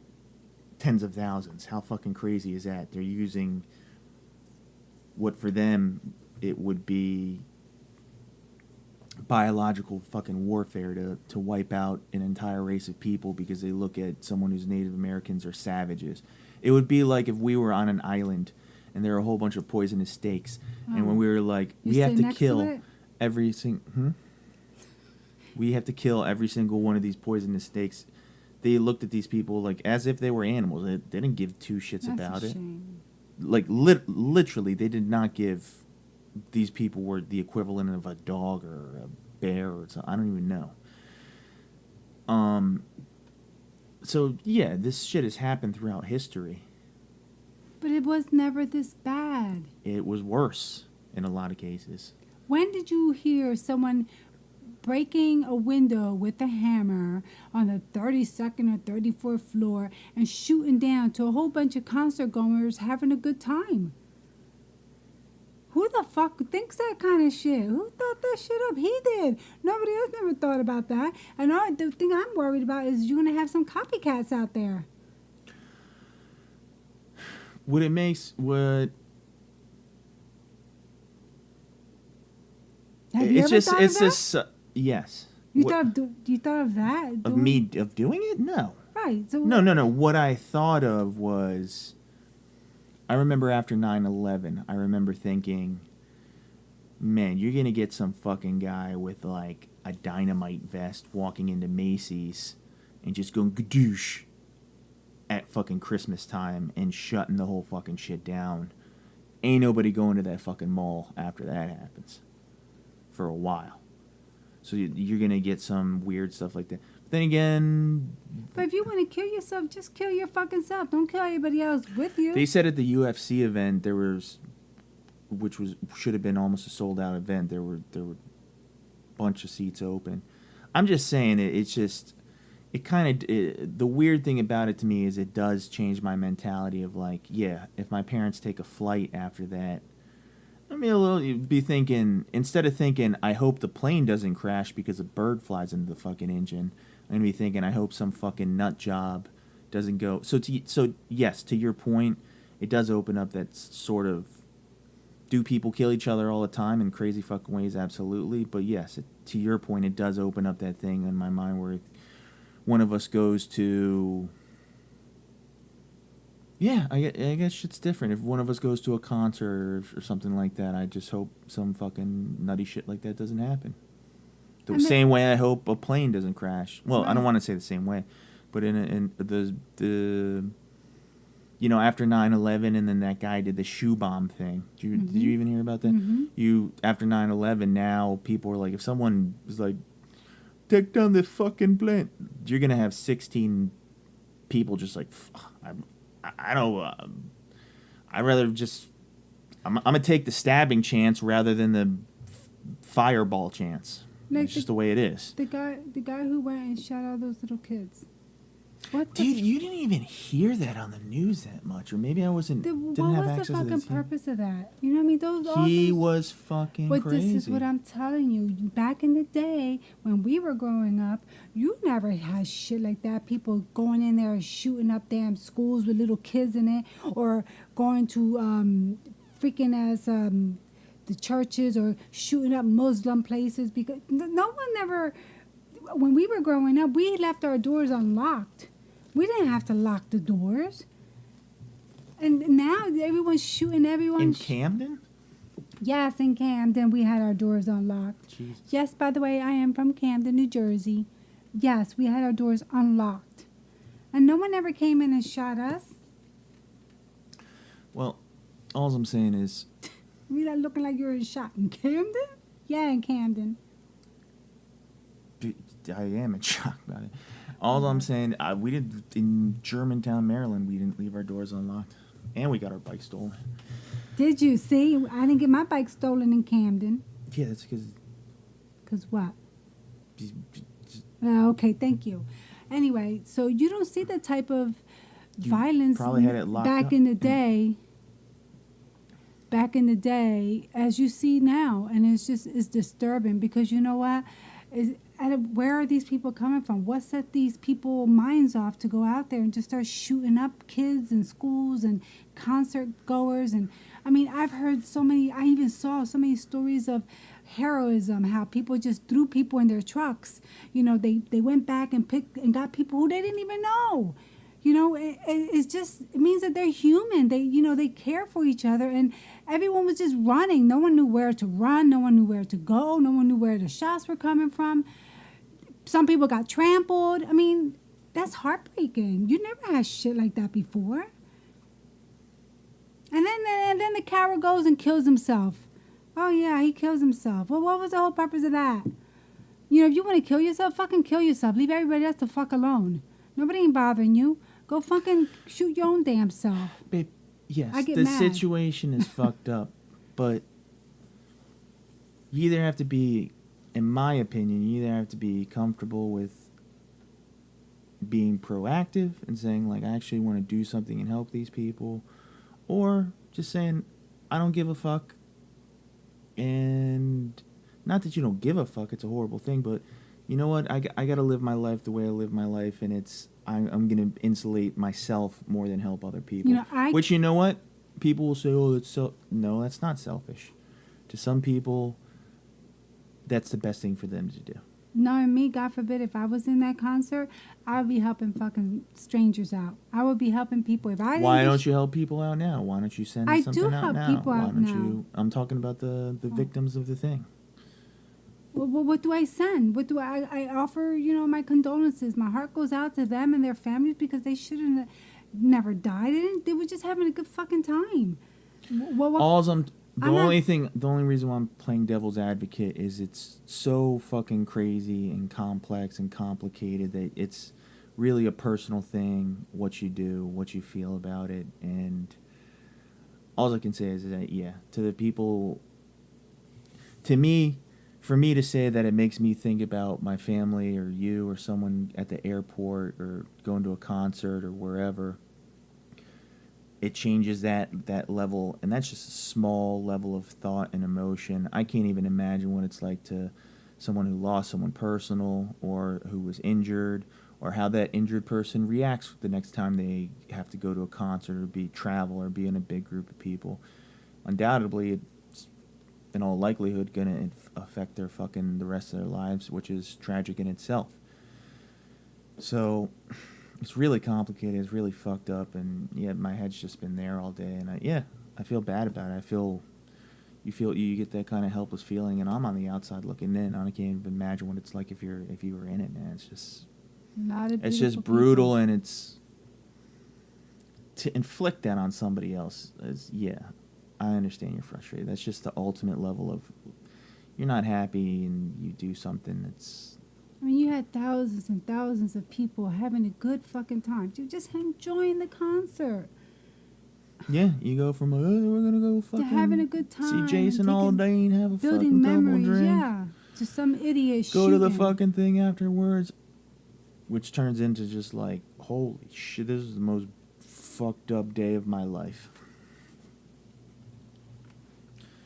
tens of thousands? How fucking crazy is that? They're using what for them it would be biological fucking warfare to wipe out an entire race of people because they look at someone who's Native Americans or savages. It would be like if we were on an island and there were a whole bunch of poisonous snakes, and when we were like, we have to kill every single, we have to kill every single one of these poisonous snakes. They looked at these people like as if they were animals. They didn't give two shits about it. Shame. Like literally, they did not give. These people were the equivalent of a dog or a bear or something. I don't even know. So yeah, this shit has happened throughout history. But it was never this bad. It was worse in a lot of cases. When did you hear someone breaking a window with a hammer on the 32nd or 34th floor and shooting down to a whole bunch of concert goers having a good time? Who the fuck thinks that kind of shit? Who thought that shit up? He did. Nobody else never thought about that. And the thing I'm worried about is you're going to have some copycats out there. What it makes, what... Have you ever thought of that? Yes. You thought of that? Of doing it? No. Right. So No. What I thought of was... I remember after 9/11, I remember thinking, man, you're going to get some fucking guy with like a dynamite vest walking into Macy's and just going gadoosh at fucking Christmas time and shutting the whole fucking shit down. Ain't nobody going to that fucking mall after that happens for a while. So you're going to get some weird stuff like that. Then again... But if you want to kill yourself, just kill your fucking self. Don't kill anybody else with you. They said at the UFC event there was... which should have been almost a sold-out event. There were a bunch of seats open. I'm just saying it's just... It kind of... The weird thing about it to me is it does change my mentality of like, yeah, if my parents take a flight after that... you'd be thinking... Instead of thinking, I hope the plane doesn't crash because a bird flies into the fucking engine... I'm going to be thinking, I hope some fucking nut job doesn't go... So yes, to your point, it does open up that sort of... Do people kill each other all the time in crazy fucking ways? Absolutely. But yes, to your point, it does open up that thing in my mind where one of us goes to... Yeah, I guess shit's different. If one of us goes to a concert or something like that, I just hope some fucking nutty shit like that doesn't happen. The same way I hope a plane doesn't crash. Well, right. I don't want to say the same way, but in the after 9/11 and then that guy did the shoe bomb thing. Did you even hear about that? Mm-hmm. After 9/11 now people are like, if someone is like, take down this fucking plane, you're gonna have 16 people just like, I don't. I'd rather just. I'm gonna take the stabbing chance rather than the fireball chance. Like it's just the way it is. The guy who went and shot all those little kids. What? Dude, you didn't even hear that on the news that much, or maybe I wasn't. Didn't have access to this. What was the fucking purpose of that? You know what I mean? He was fucking crazy. But this is what I'm telling you. Back in the day when we were growing up, you never had shit like that. People going in there and shooting up damn schools with little kids in it, or going to the churches, or shooting up Muslim places, because no one ever... When we were growing up, we left our doors unlocked. We didn't have to lock the doors. And now everyone's shooting everyone. In Camden? Yes, in Camden, we had our doors unlocked. Jesus. Yes, by the way, I am from Camden, New Jersey. Yes, we had our doors unlocked. And no one ever came in and shot us. Well, all I'm saying is... You not looking like you're shot in Camden? Yeah, in Camden. I am in shock about it. All I'm saying, we did in Germantown, Maryland. We didn't leave our doors unlocked, and we got our bike stolen. Did you see? I didn't get my bike stolen in Camden. Yeah, that's because. Cause what? Okay, thank you. Anyway, so you don't see the type of violence probably had it locked back up. in the day. Back in the day, as you see now, and it's disturbing because you know what? Where are these people coming from? What set these people minds off to go out there and just start shooting up kids and schools and concert goers? And I mean, I even saw so many stories of heroism, how people just threw people in their trucks. You know, they went back and picked and got people who they didn't even know. You know, it means that they're human. They care for each other, and everyone was just running. No one knew where to run. No one knew where to go. No one knew where the shots were coming from. Some people got trampled. I mean, that's heartbreaking. You never had shit like that before. And then the coward goes and kills himself. Oh yeah, he kills himself. Well, what was the whole purpose of that? You know, if you want to kill yourself, fucking kill yourself. Leave everybody else the fuck alone. Nobody ain't bothering you. Go fucking shoot your own damn self. Babe, yes, I get the mad. situation is fucked up, but you either have to be, in my opinion, you either have to be comfortable with being proactive and saying, like, I actually want to do something and help these people, or just saying, I don't give a fuck, and not that you don't give a fuck, it's a horrible thing, but you know what, I got to live my life the way I live my life, and I'm going to insulate myself more than help other people. You know, Which, you know what? People will say, oh, no, that's not selfish. To some people, that's the best thing for them to do. Knowing me, God forbid, if I was in that concert, I would be helping fucking strangers out. I would be helping people. Why don't you help people out now? Why don't you send something out now? I do help people out now. I'm talking about the victims of the thing. Well, what do I send? What do I offer? You know, my condolences. My heart goes out to them and their families because they shouldn't have never died. They were just having a good fucking time. The only reason why I'm playing devil's advocate is it's so fucking crazy and complex and complicated that it's really a personal thing, what you do, what you feel about it, and all I can say is that, yeah, to the people, to me, for me to say that it makes me think about my family or you or someone at the airport or going to a concert or wherever, it changes that level, and that's just a small level of thought and emotion. I can't even imagine what it's like to someone who lost someone personal or who was injured, or how that injured person reacts the next time they have to go to a concert or travel or be in a big group of people. Undoubtedly, it's in all likelihood going to affect their the rest of their lives, which is tragic in itself. So it's really complicated. It's really fucked up, and yeah, my head's just been there all day, and I feel bad about it. You get that kind of helpless feeling, and I'm on the outside looking in. I can't even imagine what it's like if you were in it, man. It's just brutal, and it's to inflict that on somebody else. I understand you're frustrated. That's just the ultimate level of you're not happy, and you do something that's. I mean, you had thousands and thousands of people having a good fucking time. You're just enjoying the concert. Yeah, you go from we're gonna go fucking having a good time, see Jason all day and have a building fucking couple drinks. Yeah, to some idiot. Go to the fucking thing afterwards, which turns into just like, holy shit, this is the most fucked up day of my life.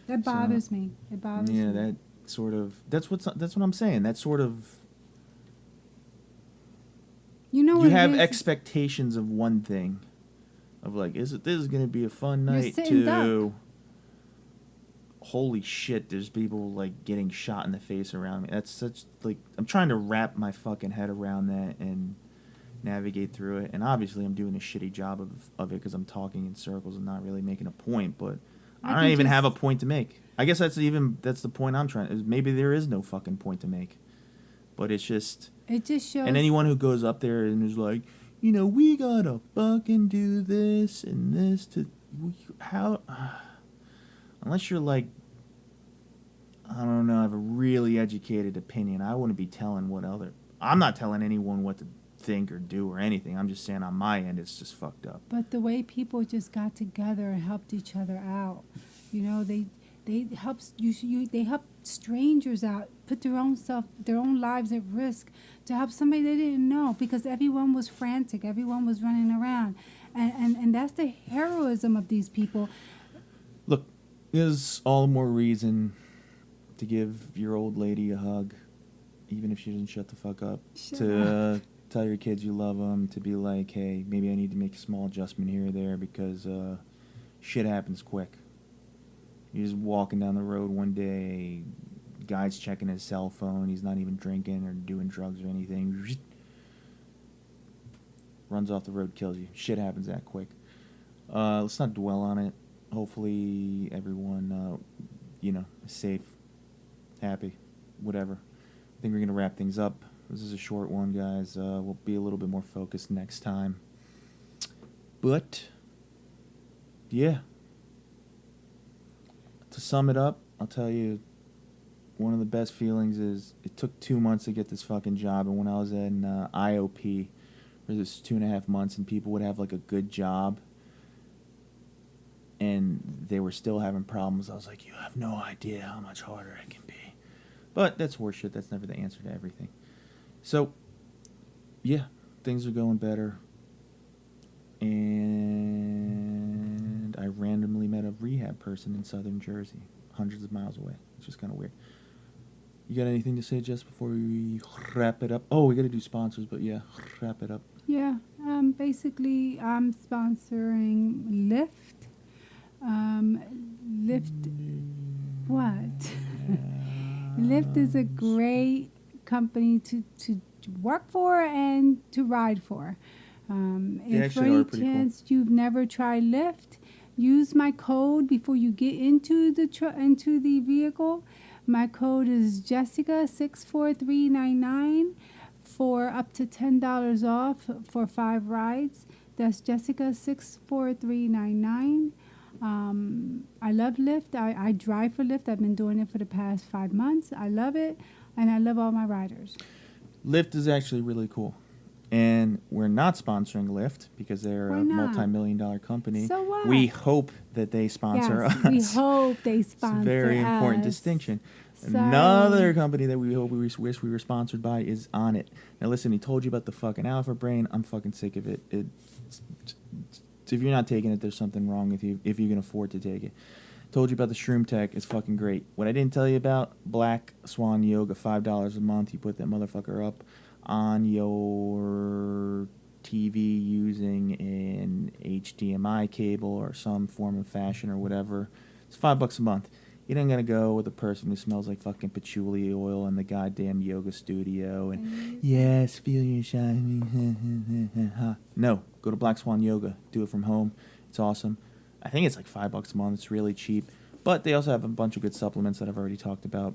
That bothers me. It bothers me. Yeah, that sort of. That's what I'm saying. That sort of. You have expectations of one thing, of like, this is gonna be a fun night, to holy shit, there's people like getting shot in the face around me. That's such like, I'm trying to wrap my fucking head around that and navigate through it. And obviously I'm doing a shitty job of it because I'm talking in circles and not really making a point, but I don't even have a point to make. I guess that's the point I'm trying to, maybe there is no fucking point to make. But it just shows. And anyone who goes up there and is like, we gotta fucking do this and this to how, unless you're like, I don't know, I have a really educated opinion. I wouldn't be telling what other. I'm not telling anyone what to think or do or anything. I'm just saying on my end, it's just fucked up. But the way people just got together and helped each other out, you know, they they help strangers out, put their own lives at risk to help somebody they didn't know, because everyone was frantic, everyone was running around, and that's the heroism of these people. Look, there's all the more reason to give your old lady a hug, even if she doesn't shut the fuck up. Tell your kids you love them, to be like, hey, maybe I need to make a small adjustment here or there because shit happens quick. You're just walking down the road one day, guy's checking his cell phone, he's not even drinking or doing drugs or anything. Runs off the road, kills you. Shit happens that quick. Let's not dwell on it. Hopefully everyone, is safe, happy, whatever. I think we're going to wrap things up. This is a short one, guys. We'll be a little bit more focused next time. But, yeah. To sum it up, I'll tell you, one of the best feelings is it took 2 months to get this fucking job. And when I was in IOP, for this 2.5 months, and people would have like a good job, and they were still having problems, I was like, you have no idea how much harder it can be. But that's horseshit. That's never the answer to everything. So, yeah, things are going better. And I randomly met a rehab person in southern Jersey, hundreds of miles away. It's just kind of weird. You got anything to say, Jess, before we wrap it up? Oh, we got to do sponsors, but yeah, wrap it up. Yeah, basically, I'm sponsoring Lyft. Lyft, what? Lyft is a great company to work for and to ride for. If for any chance you've never tried Lyft, use my code before you get into the vehicle. My code is Jessica64399 for up to $10 off for 5 rides. That's Jessica64399. I love Lyft. I drive for Lyft. I've been doing it for the past 5 months. I love it, and I love all my riders. Lyft is actually really cool. And we're not sponsoring Lyft because they're a multi-million-dollar company. So what? We hope that they sponsor us. We hope they sponsor us. It's a very important distinction. Sorry. Another company that we wish we were sponsored by is On It. Now listen, he told you about the fucking Alpha Brain. I'm fucking sick of it. If you're not taking it, there's something wrong with you if you can afford to take it. Told you about the Shroom Tech. It's fucking great. What I didn't tell you about, Black Swan Yoga, $5 a month. You put that motherfucker up on your TV using an HDMI cable or some form of fashion or whatever. It's $5 a month. You don't gotta go with a person who smells like fucking patchouli oil in the goddamn yoga studio and yes, feel your shine. No, go to Black Swan Yoga. Do it from home. It's awesome. I think it's like $5 a month. It's really cheap. But they also have a bunch of good supplements that I've already talked about.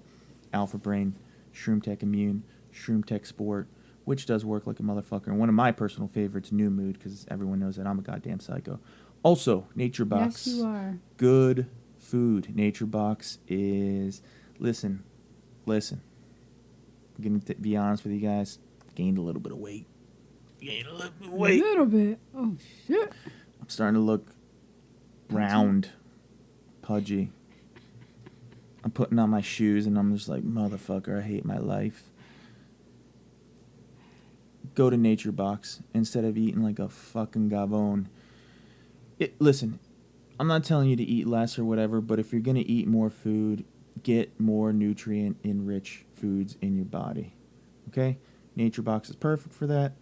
Alpha Brain, Shroom Tech Immune, Shroom Tech Sport, which does work like a motherfucker. And one of my personal favorites, New Mood, because everyone knows that I'm a goddamn psycho. Also, Nature Box. Yes, you are. Good food. Nature Box is... Listen. I'm going to be honest with you guys. Gained a little bit of weight. A little bit? Oh, shit. I'm starting to look round. Pudgy. I'm putting on my shoes and I'm just like, motherfucker, I hate my life. Go to Nature Box instead of eating like a fucking gavone. Listen, I'm not telling you to eat less or whatever, but if you're going to eat more food, get more nutrient-enriched foods in your body. Okay? Nature Box is perfect for that.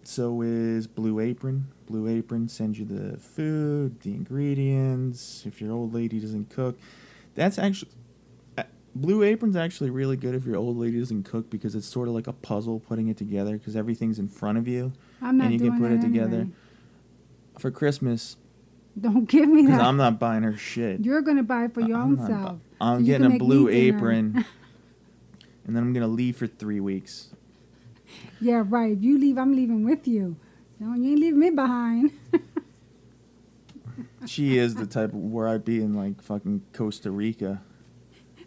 So is Blue Apron. Blue Apron sends you the food, the ingredients. If your old lady doesn't cook, that's actually... Blue Apron's actually really good if your old lady doesn't cook because it's sort of like a puzzle putting it together because everything's in front of you. I'm not and you doing can put that it together. anyway. For Christmas... Don't give me that. Because I'm not buying her shit. You're going to buy it for your own self. I'm getting a Blue Apron, and then I'm going to leave for 3 weeks. Yeah, right. If you leave, I'm leaving with you. No, you ain't leaving me behind. She is the type of where I'd be in, like, fucking Costa Rica.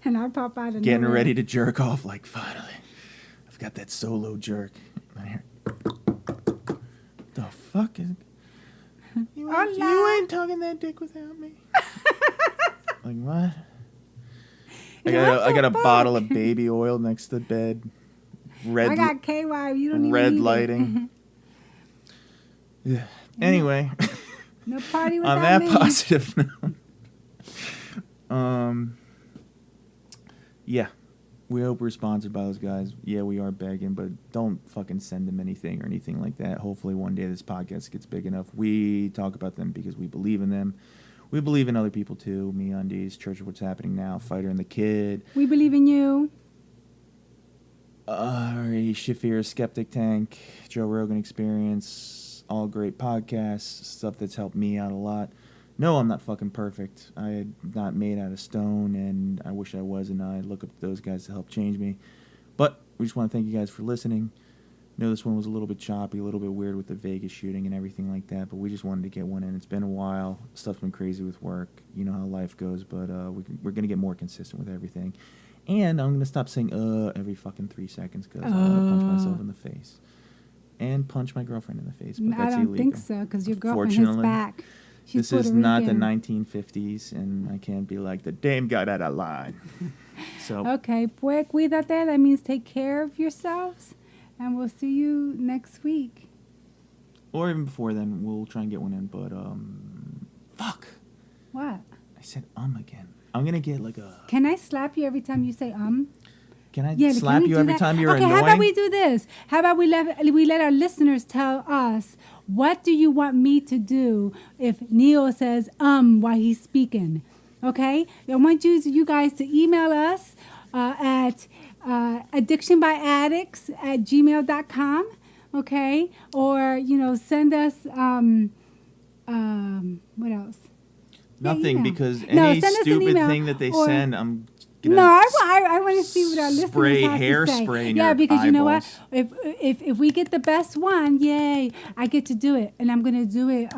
And I'd pop out of getting nowhere. ready to jerk off, like, finally. I've got that solo jerk. The fuck is? You ain't tugging that dick without me. Like what? I got a bottle of baby oil next to the bed. I got KY. You don't even red need lighting. Yeah. Anyway. No party without on that me. positive note. Yeah. We hope we're sponsored by those guys. Yeah, we are begging, but don't fucking send them anything or anything like that. Hopefully one day this podcast gets big enough. We talk about them because we believe in them. We believe in other people too. Me Undies, Church of What's Happening Now, Fighter and the Kid. We believe in you. Ari Shafir, Skeptic Tank, Joe Rogan Experience. All great podcasts. Stuff that's helped me out a lot. No, I'm not fucking perfect. I'm not made out of stone, and I wish I was, and I look up to those guys to help change me. But we just want to thank you guys for listening. I know this one was a little bit choppy, a little bit weird with the Vegas shooting and everything like that, but we just wanted to get one in. It's been a while. Stuff's been crazy with work. You know how life goes, but we're going to get more consistent with everything. And I'm going to stop saying every fucking 3 seconds because I want to punch myself in the face. And punch my girlfriend in the face, but that's I don't illegal. think so, because your girlfriend is back. She's This is Puerto not the Rican. 1950s, and I can't be like, the dame got out of line. So, Okay, pues cuídate. That means take care of yourselves, and we'll see you next week. or even before then, we'll try and get one in, but, fuck. What? I said again. I'm going to get like a... Can I slap you every time you say Can I Yeah, slap can we you do every that? time you're okay, annoying? how about we do this? How about we let our listeners tell us, what do you want me to do if Neil says while he's speaking? Okay? I want you guys to email us at addictionbyaddicts@gmail.com. Okay? Or, send us what else? Nothing, email. because No, any send us an stupid email, thing that they or- send, I'm gonna No, I want to see what our listeners spray have to say. hairspray in Yeah, your because you know what? eyeballs. If we get the best one, yay! I get to do it, and I'm gonna do it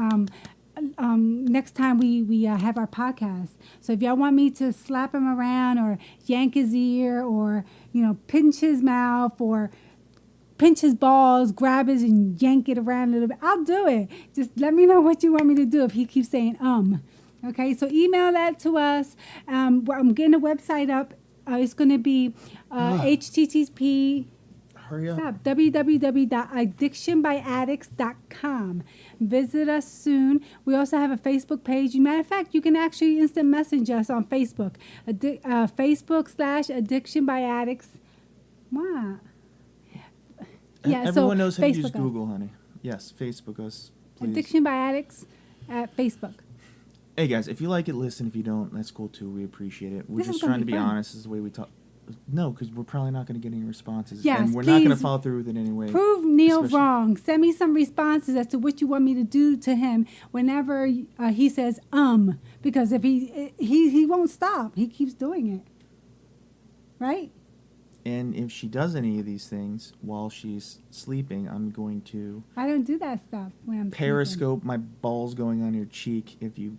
next time we have our podcast. So if y'all want me to slap him around or yank his ear or pinch his mouth or pinch his balls, grab his and yank it around a little bit, I'll do it. Just let me know what you want me to do if he keeps saying Okay, so email that to us. I'm getting a website up. It's going to be http Hurry up. www.addictionbyaddicts.com. Visit us soon. We also have a Facebook page. Matter of fact, you can actually instant message us on Facebook. Facebook/addictionbyaddicts. Wow. Yeah, Everyone so knows how to use Facebook us. Google, honey. Yes, Facebook us, please. Addiction by Addicts at Facebook. Hey, guys, if you like it, listen. If you don't, that's cool, too. We appreciate it. We're This is just gonna trying to be be fun. honest. This is the way we talk. No, because we're probably not going to get any responses. Yes, and we're not going to please follow through with it anyway. Prove Neil especially- wrong. Send me some responses as to what you want me to do to him whenever he says because if he won't stop. He keeps doing it. Right? And if she does any of these things while she's sleeping, I'm going to I don't do that stuff when I'm periscope my balls going on your cheek if you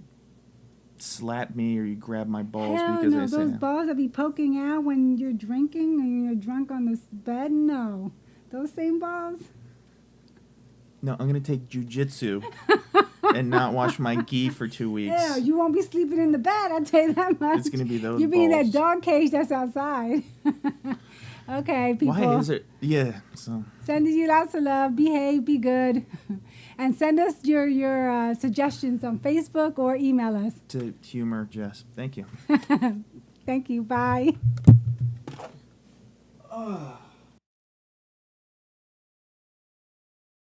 slap me or you grab my balls Hell because no, I say those no. balls that be poking out when you're drinking and you're drunk on this bed, no. Those same balls? No, I'm going to take jujitsu and not wash my gi for 2 weeks. Yeah, you won't be sleeping in the bed, I'll tell you that much. It's gonna be those You'll be in that balls. dog cage that's outside. Okay, people. Why is it? Yeah, so. Sending you lots of love. Behave, be good. And send us your suggestions on Facebook or email us. To humor Jess. Thank you. Thank you. Bye. Oh.